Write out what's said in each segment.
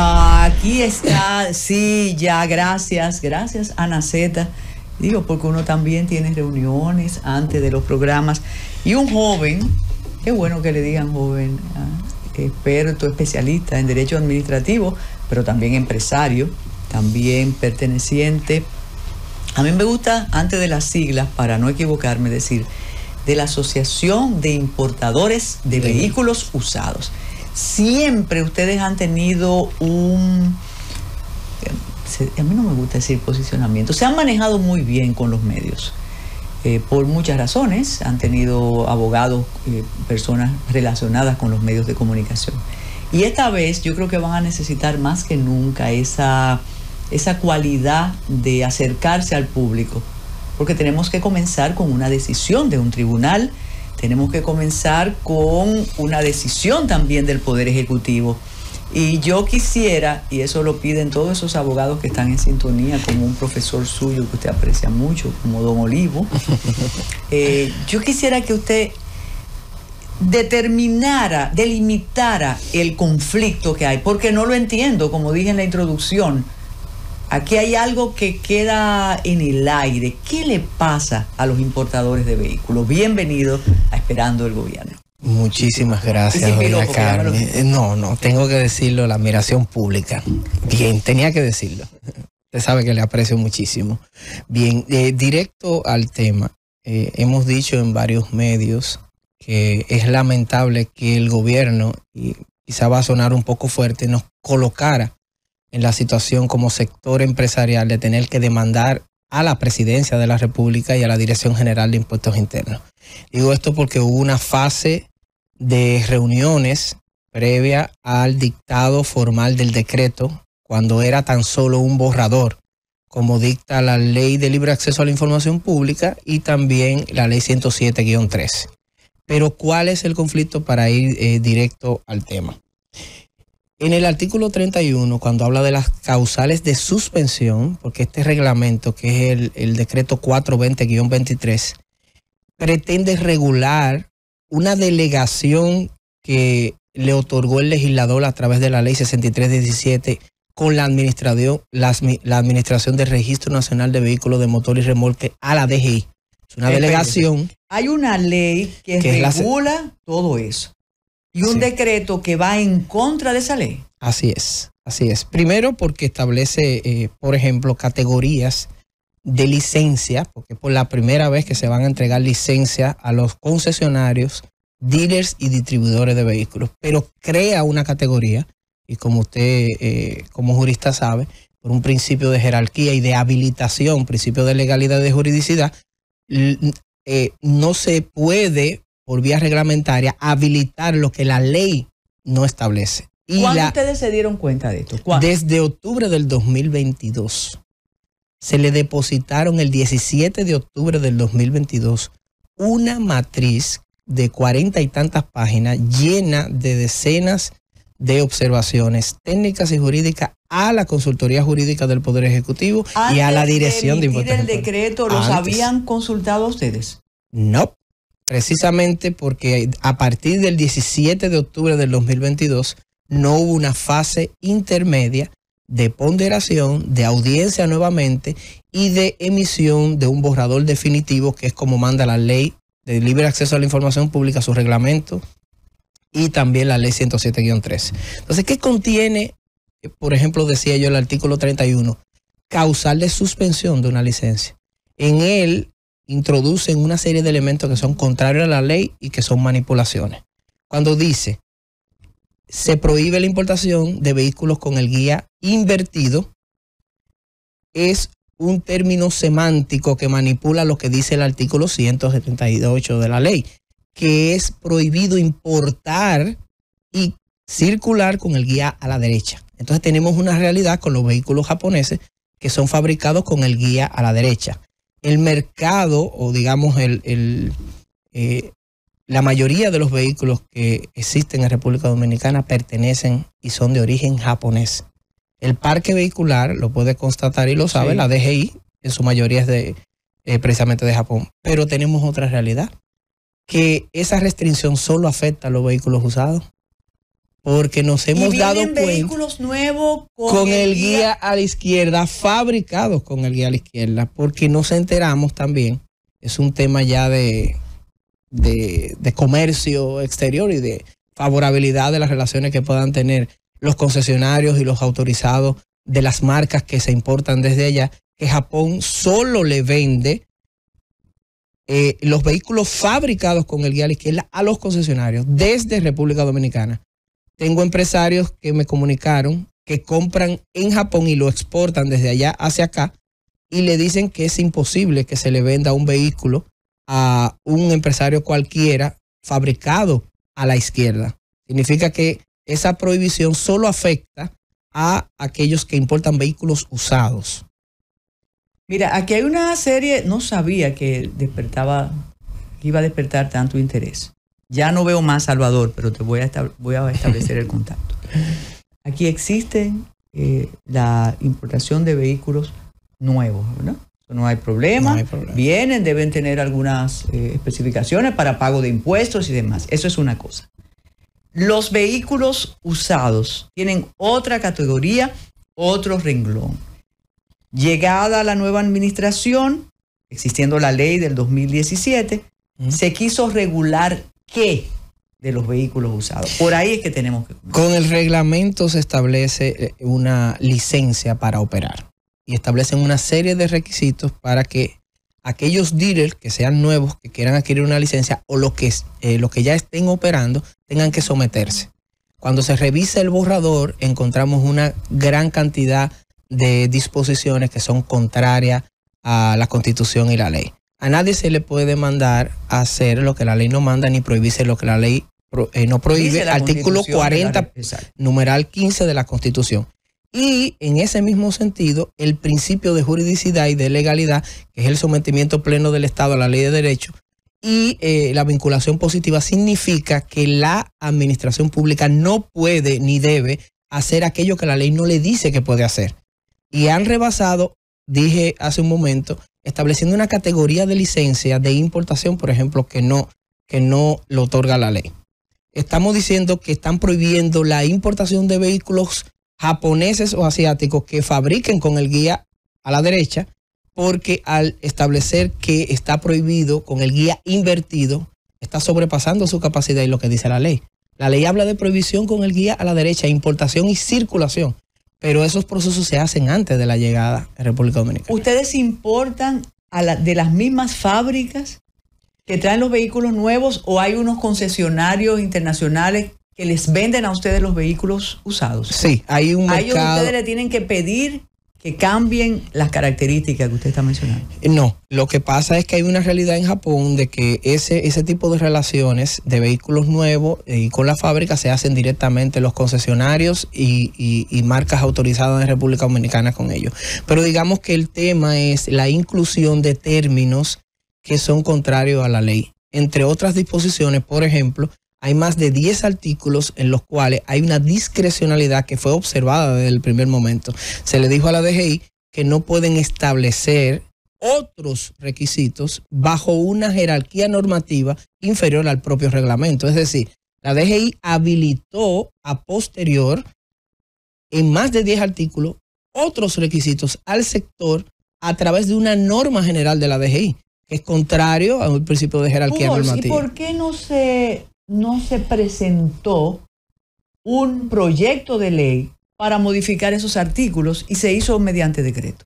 Aquí está, sí, ya, gracias, Ana Zeta. Digo, porque uno también tiene reuniones antes de los programas. Y un joven, qué bueno que le digan joven, experto, especialista en derecho administrativo, pero también empresario, también perteneciente. A mí me gusta, antes de las siglas, para no equivocarme, decir, de la Asociación de Importadores de Vehículos Usados. Siempre ustedes han tenido a mí no me gusta decir posicionamiento, se han manejado muy bien con los medios, por muchas razones, han tenido abogados, personas relacionadas con los medios de comunicación. Y esta vez yo creo que van a necesitar más que nunca esa cualidad de acercarse al público, porque tenemos que comenzar con una decisión de un tribunal, tenemos que comenzar con una decisión también del Poder Ejecutivo. Y yo quisiera, y eso lo piden todos esos abogados que están en sintonía, como un profesor suyo que usted aprecia mucho, como don Olivo, yo quisiera que usted delimitara el conflicto que hay, porque no lo entiendo, como dije en la introducción. Aquí hay algo que queda en el aire. ¿Qué le pasa a los importadores de vehículos? Bienvenido a Esperando el Gobierno. Muchísimas gracias, doña Carmen. No, tengo que decirlo, la admiración pública. Bien, tenía que decirlo. Usted sabe que le aprecio muchísimo. Bien, directo al tema. Hemos dicho en varios medios que es lamentable que el gobierno, y quizá va a sonar un poco fuerte, nos colocara en la situación como sector empresarial de tener que demandar a la Presidencia de la República y a la Dirección General de Impuestos Internos. Digo esto porque hubo una fase de reuniones previa al dictado formal del decreto, cuando era tan solo un borrador, como dicta la Ley de Libre Acceso a la Información Pública y también la Ley 107-13. Pero ¿cuál es el conflicto para ir directo al tema? En el artículo 31, cuando habla de las causales de suspensión, porque este reglamento, que es el decreto 420-23, pretende regular una delegación que le otorgó el legislador a través de la ley 63-17 con la administración del Registro Nacional de Vehículos de Motor y Remolque a la DGI. Es una delegación. Hay una ley que regula todo eso. Y un decreto que va en contra de esa ley. Así es. Primero porque establece, por ejemplo, categorías de licencia, porque por la primera vez que se van a entregar licencia a los concesionarios, dealers y distribuidores de vehículos, pero crea una categoría, y como usted como jurista sabe, por un principio de jerarquía y de habilitación, principio de legalidad y de juridicidad, no se puede, por vía reglamentaria, habilitar lo que la ley no establece. ¿Cuándo ustedes se dieron cuenta de esto? ¿Cuándo? Desde octubre del 2022. Se le depositaron el 17 de octubre del 2022 una matriz de 40 y tantas páginas llena de decenas de observaciones técnicas y jurídicas a la Consultoría Jurídica del Poder Ejecutivo y a la Dirección de Impuestos. ¿Antes de emitir el decreto los habían consultado a ustedes? No, precisamente porque a partir del 17 de octubre del 2022 no hubo una fase intermedia de ponderación, de audiencia nuevamente y de emisión de un borrador definitivo, que es como manda la Ley de Libre Acceso a la Información Pública, su reglamento, y también la Ley 107-13. Entonces, ¿qué contiene, por ejemplo, decía yo el artículo 31? Causal de suspensión de una licencia. En él introducen una serie de elementos que son contrarios a la ley y que son manipulaciones. Cuando dice, se prohíbe la importación de vehículos con el guía invertido, es un término semántico que manipula lo que dice el artículo 178 de la ley, que es prohibido importar y circular con el guía a la derecha. Entonces tenemos una realidad con los vehículos japoneses que son fabricados con el guía a la derecha. El mercado, o digamos la mayoría de los vehículos que existen en República Dominicana pertenecen y son de origen japonés. El parque vehicular, lo puede constatar y lo sabe, sí. La DGI en su mayoría es precisamente de Japón. Pero tenemos otra realidad, que esa restricción solo afecta a los vehículos usados. porque nos hemos dado cuenta vehículos nuevos con el guía a la izquierda, fabricados con el guía a la izquierda, porque nos enteramos también, es un tema ya de comercio exterior y de favorabilidad de las relaciones que puedan tener los concesionarios y los autorizados de las marcas que se importan desde allá, que Japón solo le vende los vehículos fabricados con el guía a la izquierda a los concesionarios desde República Dominicana. Tengo empresarios que me comunicaron que compran en Japón y lo exportan desde allá hacia acá y le dicen que es imposible que se le venda un vehículo a un empresario cualquiera fabricado a la izquierda. Significa que esa prohibición solo afecta a aquellos que importan vehículos usados. Mira, aquí hay una serie, no sabía que iba a despertar tanto interés. Ya no veo más Salvador, pero te voy a establecer el contacto. Aquí existe la importación de vehículos nuevos, ¿no? No hay problema. No hay problema. Vienen, deben tener algunas especificaciones para pago de impuestos y demás. Eso es una cosa. Los vehículos usados tienen otra categoría, otro renglón. Llegada la nueva administración, existiendo la ley del 2017, se quiso regular ¿qué? De los vehículos usados. Por ahí es que tenemos que... Con el reglamento se establece una licencia para operar y establecen una serie de requisitos para que aquellos dealers que sean nuevos, que quieran adquirir una licencia o los que ya estén operando, tengan que someterse. Cuando se revisa el borrador, encontramos una gran cantidad de disposiciones que son contrarias a la Constitución y la ley. A nadie se le puede mandar a hacer lo que la ley no manda ni prohibirse lo que la ley no prohíbe. Artículo 40, numeral 15 de la Constitución. Y en ese mismo sentido, el principio de juridicidad y de legalidad, que es el sometimiento pleno del Estado a la ley de derecho, y la vinculación positiva significa que la administración pública no puede ni debe hacer aquello que la ley no le dice que puede hacer. Y han rebasado, dije hace un momento, estableciendo una categoría de licencia de importación, por ejemplo, que no lo otorga la ley. Estamos diciendo que están prohibiendo la importación de vehículos japoneses o asiáticos que fabriquen con el guía a la derecha, porque al establecer que está prohibido con el guía invertido, está sobrepasando su capacidad y lo que dice la ley. La ley habla de prohibición con el guía a la derecha, importación y circulación. Pero esos procesos se hacen antes de la llegada a República Dominicana. ¿Ustedes importan de las mismas fábricas que traen los vehículos nuevos o hay unos concesionarios internacionales que les venden a ustedes los vehículos usados? Sí, hay un mercado. ¿A ellos ustedes le tienen que pedir que cambien las características que usted está mencionando? No, lo que pasa es que hay una realidad en Japón de que ese tipo de relaciones de vehículos nuevos y con la fábrica se hacen directamente los concesionarios y marcas autorizadas en República Dominicana con ellos. Pero digamos que el tema es la inclusión de términos que son contrarios a la ley. Entre otras disposiciones, por ejemplo, hay más de 10 artículos en los cuales hay una discrecionalidad que fue observada desde el primer momento. Se le dijo a la DGI que no pueden establecer otros requisitos bajo una jerarquía normativa inferior al propio reglamento. Es decir, la DGI habilitó a posterior, en más de 10 artículos, otros requisitos al sector a través de una norma general de la DGI, que es contrario al principio de jerarquía normativa. ¿Y por qué no se presentó un proyecto de ley para modificar esos artículos y se hizo mediante decreto?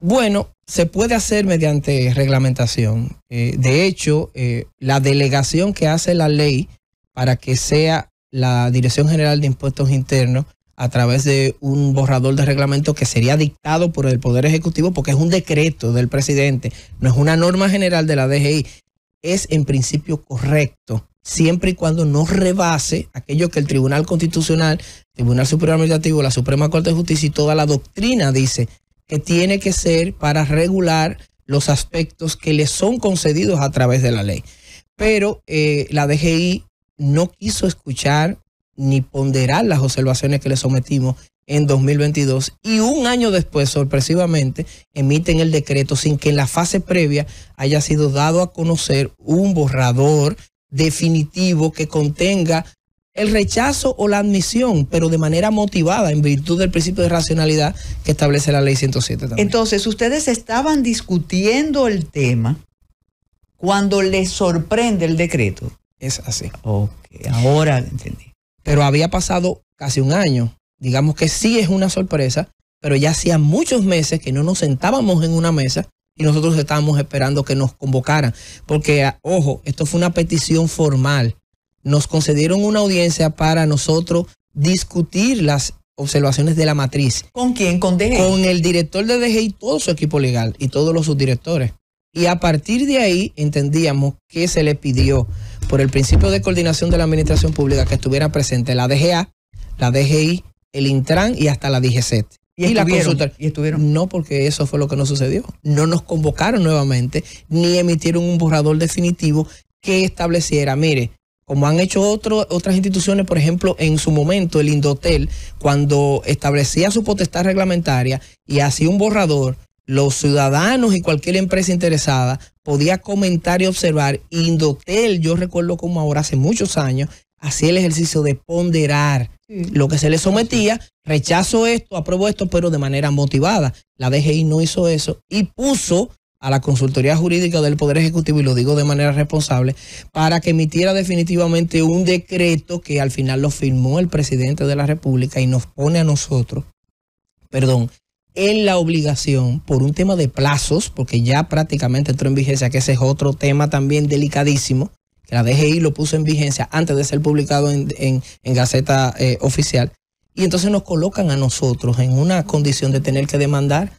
Bueno, se puede hacer mediante reglamentación. De hecho, la delegación que hace la ley para que sea la Dirección General de Impuestos Internos a través de un borrador de reglamento que sería dictado por el Poder Ejecutivo, porque es un decreto del presidente, no es una norma general de la DGI, es en principio correcto, siempre y cuando no rebase aquello que el Tribunal Constitucional, Tribunal Superior Administrativo, la Suprema Corte de Justicia y toda la doctrina dice que tiene que ser para regular los aspectos que le son concedidos a través de la ley. Pero la DGI no quiso escuchar ni ponderar las observaciones que le sometimos en 2022 y un año después, sorpresivamente, emiten el decreto sin que en la fase previa haya sido dado a conocer un borrador definitivo que contenga el rechazo o la admisión, pero de manera motivada, en virtud del principio de racionalidad que establece la ley 107 también. Entonces, ustedes estaban discutiendo el tema cuando les sorprende el decreto. Es así. Ok, ahora entendí. Pero había pasado casi un año. Digamos que sí es una sorpresa, pero ya hacía muchos meses que no nos sentábamos en una mesa y nosotros estábamos esperando que nos convocaran. Porque, ojo, esto fue una petición formal. Nos concedieron una audiencia para nosotros discutir las observaciones de la matriz. ¿Con quién? ¿Con DGI? Con el director de DGI y todo su equipo legal y todos los subdirectores. Y a partir de ahí entendíamos que se le pidió por el principio de coordinación de la administración pública que estuviera presente la DGA, la DGI, el Intran y hasta la DGCET. ¿Y la consulta? ¿Y estuvieron? No, porque eso fue lo que no sucedió. No nos convocaron nuevamente, ni emitieron un borrador definitivo que estableciera, mire, como han hecho otras instituciones, por ejemplo, en su momento el Indotel, cuando establecía su potestad reglamentaria y hacía un borrador, los ciudadanos y cualquier empresa interesada podía comentar y observar. Indotel, yo recuerdo como ahora, hace muchos años, hacía el ejercicio de ponderar lo que se le sometía, rechazo esto, apruebo esto, pero de manera motivada. La DGI no hizo eso y puso a la Consultoría Jurídica del Poder Ejecutivo, y lo digo de manera responsable, para que emitiera definitivamente un decreto que al final lo firmó el presidente de la República y nos pone a nosotros, en la obligación, por un tema de plazos, porque ya prácticamente entró en vigencia, que ese es otro tema también delicadísimo, que la DGI lo puso en vigencia antes de ser publicado en Gaceta Oficial, y entonces nos colocan a nosotros en una condición de tener que demandar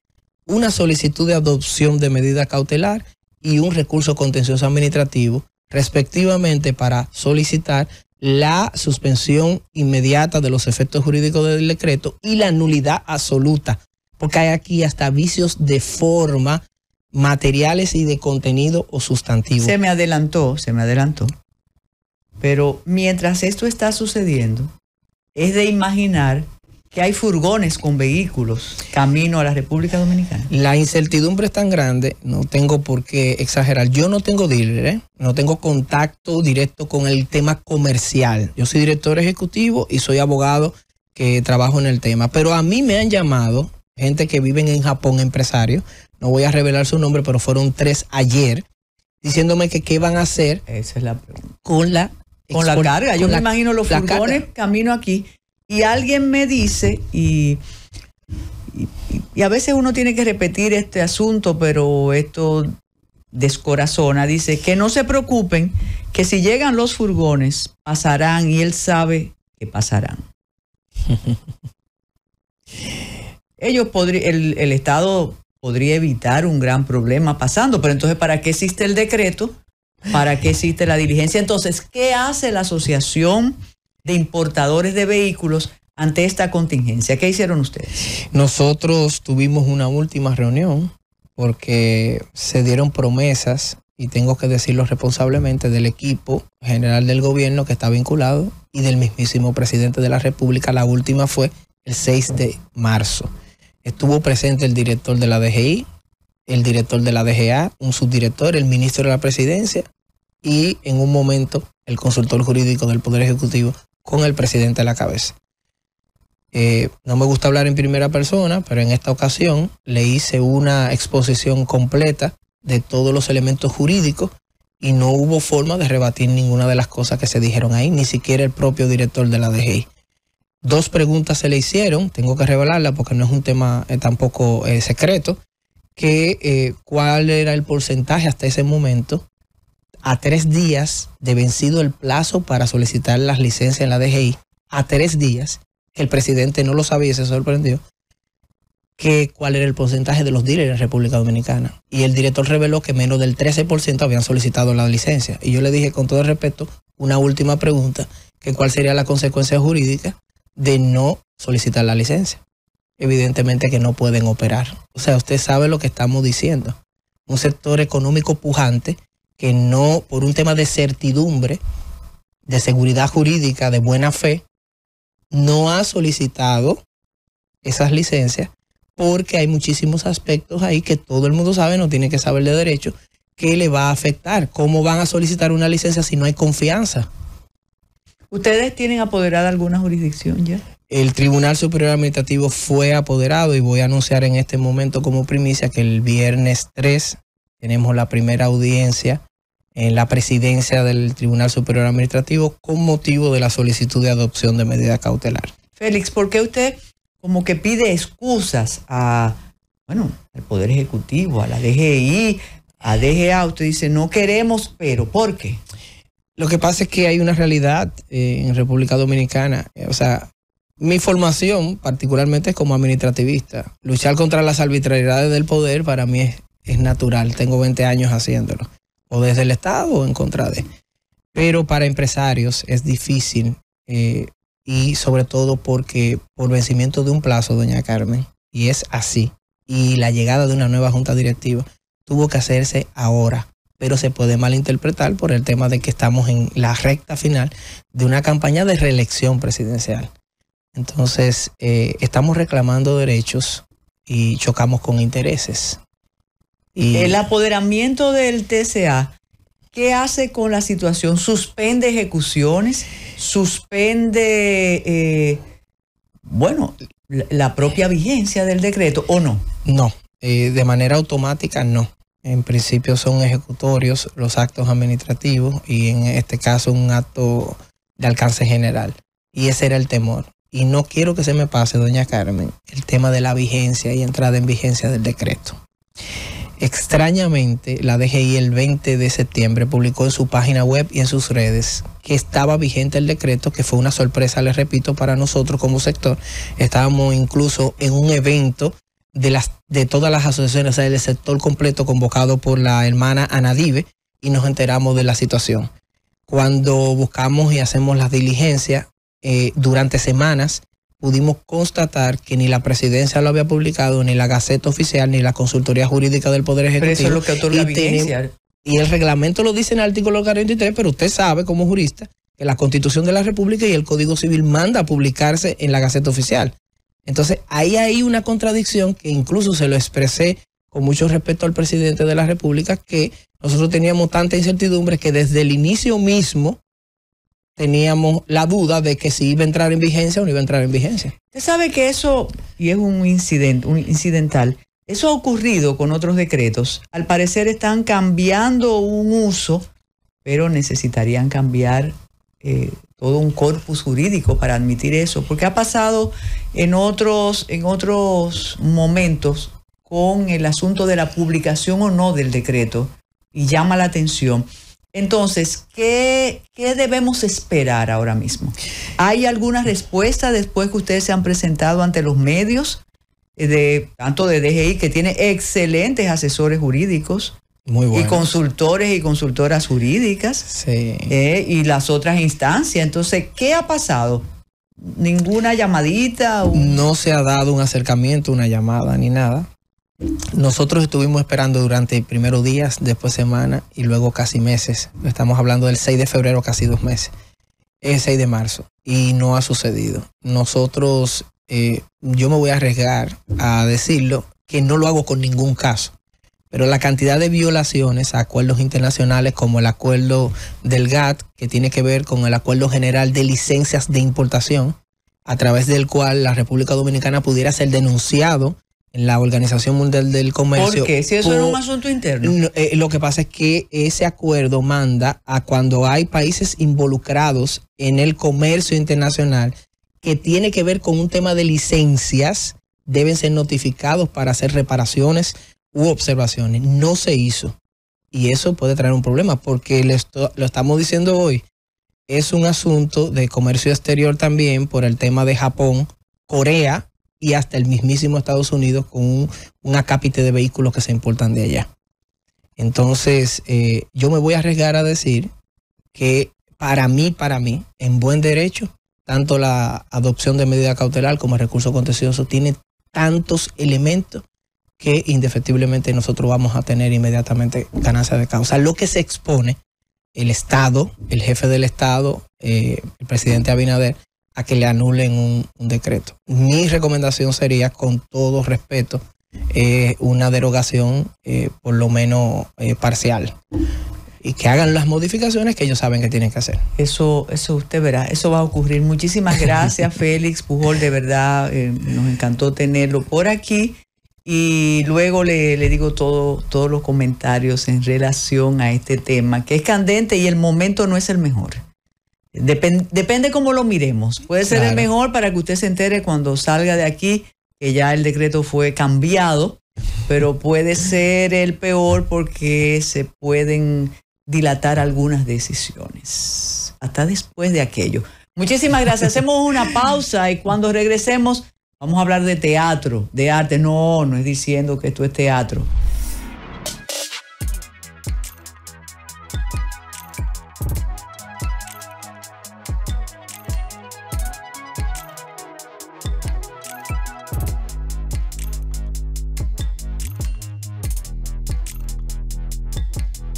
una solicitud de adopción de medida cautelar y un recurso contencioso administrativo, respectivamente, para solicitar la suspensión inmediata de los efectos jurídicos del decreto y la nulidad absoluta, porque hay aquí hasta vicios de forma, materiales y de contenido o sustantivo. Se me adelantó. Pero mientras esto está sucediendo, es de imaginar que hay furgones con vehículos camino a la República Dominicana. La incertidumbre es tan grande, no tengo por qué exagerar. Yo no tengo dealer, no tengo contacto directo con el tema comercial. Yo soy director ejecutivo y soy abogado que trabajo en el tema. Pero a mí me han llamado gente que viven en Japón, empresarios. No voy a revelar su nombre, pero fueron 3 ayer, diciéndome que qué van a hacer. Esa es la pregunta. Con la carga. Yo me imagino los furgones camino aquí. Y alguien me dice, y a veces uno tiene que repetir este asunto, pero esto descorazona, dice que no se preocupen, que si llegan los furgones, pasarán, y él sabe que pasarán. El Estado podría evitar un gran problema pasando, pero entonces, ¿para qué existe el decreto? ¿Para qué existe la diligencia? Entonces, ¿qué hace la Asociación de Importadores de Vehículos ante esta contingencia? ¿Qué hicieron ustedes? Nosotros tuvimos una última reunión porque se dieron promesas, y tengo que decirlo responsablemente, del equipo general del gobierno que está vinculado y del mismísimo presidente de la República. La última fue el 6 de marzo. Estuvo presente el director de la DGI, el director de la DGA, un subdirector, el ministro de la Presidencia y en un momento el consultor jurídico del Poder Ejecutivo con el presidente a la cabeza. No me gusta hablar en primera persona, pero en esta ocasión le hice una exposición completa de todos los elementos jurídicos y no hubo forma de rebatir ninguna de las cosas que se dijeron ahí, ni siquiera el propio director de la DGI. 2 preguntas se le hicieron, tengo que revelarla porque no es un tema tampoco secreto, que cuál era el porcentaje hasta ese momento, a 3 días de vencido el plazo para solicitar las licencias en la DGI, a 3 días, que el presidente no lo sabía y se sorprendió, que cuál era el porcentaje de los dealers en República Dominicana. Y el director reveló que menos del 13% habían solicitado la licencia. Y yo le dije, con todo el respeto, una última pregunta, que cuál sería la consecuencia jurídica de no solicitar la licencia. Evidentemente que no pueden operar. O sea, usted sabe lo que estamos diciendo. Un sector económico pujante que no, por un tema de certidumbre, de seguridad jurídica, de buena fe, no ha solicitado esas licencias porque hay muchísimos aspectos ahí que todo el mundo sabe, no tiene que saber de derecho, que le va a afectar. ¿Cómo van a solicitar una licencia si no hay confianza? ¿Ustedes tienen apoderada alguna jurisdicción ya? El Tribunal Superior Administrativo fue apoderado y voy a anunciar en este momento como primicia que el viernes 3 tenemos la primera audiencia en la presidencia del Tribunal Superior Administrativo con motivo de la solicitud de adopción de medida cautelar. Félix, ¿por qué usted como que pide excusas al Poder Ejecutivo, a la DGI, a DGA? Usted dice, no queremos, pero ¿por qué? Lo que pasa es que hay una realidad en República Dominicana. O sea, mi formación particularmente es como administrativista. Luchar contra las arbitrariedades del poder para mí es natural. Tengo 20 años haciéndolo. O desde el Estado o en contra de. Pero para empresarios es difícil y sobre todo porque por vencimiento de un plazo, doña Carmen, y es así, y la llegada de una nueva junta directiva tuvo que hacerse ahora, pero se puede malinterpretar por el tema de que estamos en la recta final de una campaña de reelección presidencial. Entonces, estamos reclamando derechos y chocamos con intereses. Y el apoderamiento del TCA, ¿qué hace con la situación? ¿Suspende ejecuciones? ¿Suspende, la propia vigencia del decreto o no? No, de manera automática no. En principio son ejecutorios los actos administrativos y en este caso un acto de alcance general. Y ese era el temor. Y no quiero que se me pase, doña Carmen, el tema de la vigencia y entrada en vigencia del decreto. Extrañamente, la DGI el 20 de septiembre publicó en su página web y en sus redes que estaba vigente el decreto, que fue una sorpresa, les repito, para nosotros como sector. Estábamos incluso en un evento de todas las asociaciones, o sea, del sector completo convocado por la hermana Anadive, y nos enteramos de la situación. Cuando buscamos y hacemos las diligencias, durante semanas pudimos constatar que ni la presidencia lo había publicado, ni la Gaceta Oficial, ni la Consultoría Jurídica del Poder Ejecutivo. Pero eso es lo que otorga vigencia. Y el reglamento lo dice en el artículo 43, pero usted sabe como jurista que la Constitución de la República y el Código Civil manda a publicarse en la Gaceta Oficial. Entonces, ahí hay una contradicción que incluso se lo expresé con mucho respeto al presidente de la República, que nosotros teníamos tanta incertidumbre que desde el inicio mismo teníamos la duda de que si iba a entrar en vigencia o no iba a entrar en vigencia. Usted sabe que eso, y es un incidental, eso ha ocurrido con otros decretos. Al parecer están cambiando un uso, pero necesitarían cambiar todo un corpus jurídico para admitir eso, porque ha pasado en otros momentos con el asunto de la publicación o no del decreto, y llama la atención. Entonces, ¿qué debemos esperar ahora mismo? ¿Hay alguna respuesta después que ustedes se han presentado ante los medios, tanto de DGI, que tiene excelentes asesores jurídicos, muy buenos, y consultores y consultoras jurídicas, sí, y las otras instancias? Entonces, ¿qué ha pasado? ¿Ninguna llamadita? No se ha dado un acercamiento, una llamada ni nada. Nosotros estuvimos esperando durante primero días, después semanas y luego casi meses. Estamos hablando del 6 de febrero, casi 2 meses. El 6 de marzo. Y no ha sucedido. Nosotros, yo me voy a arriesgar a decirlo, que no lo hago con ningún caso. Pero la cantidad de violaciones a acuerdos internacionales como el acuerdo del GATT, que tiene que ver con el Acuerdo General de Licencias de Importación, a través del cual la República Dominicana pudiera ser denunciado en la Organización Mundial del Comercio. ¿Por qué? Si eso es un asunto interno. Lo que pasa es que ese acuerdo manda a cuando hay países involucrados en el comercio internacional que tiene que ver con un tema de licencias, deben ser notificados para hacer reparaciones u observaciones. No se hizo. Y eso puede traer un problema porque lo estamos diciendo hoy. Es un asunto de comercio exterior también por el tema de Japón, Corea y hasta el mismísimo Estados Unidos con un acápite de vehículos que se importan de allá. Entonces, yo me voy a arriesgar a decir que para mí, en buen derecho, tanto la adopción de medida cautelar como el recurso contencioso tiene tantos elementos que indefectiblemente nosotros vamos a tener inmediatamente ganancia de causa. Lo que se expone el Estado, el jefe del Estado, el presidente Abinader, a que le anulen un decreto. Mi recomendación sería, con todo respeto, una derogación por lo menos parcial. y que hagan las modificaciones que ellos saben que tienen que hacer. Eso usted verá, eso va a ocurrir. Muchísimas gracias, Félix Pujol, de verdad, nos encantó tenerlo por aquí. Y luego le digo todos los comentarios en relación a este tema, que es candente y el momento no es el mejor. Depende cómo lo miremos. Puede ser el mejor para que usted se entere cuando salga de aquí, que ya el decreto fue cambiado, pero puede ser el peor porque se pueden dilatar algunas decisiones hasta después de aquello. Muchísimas gracias. Hacemos una pausa y cuando regresemos vamos a hablar de teatro, de arte. No es diciendo que esto es teatro.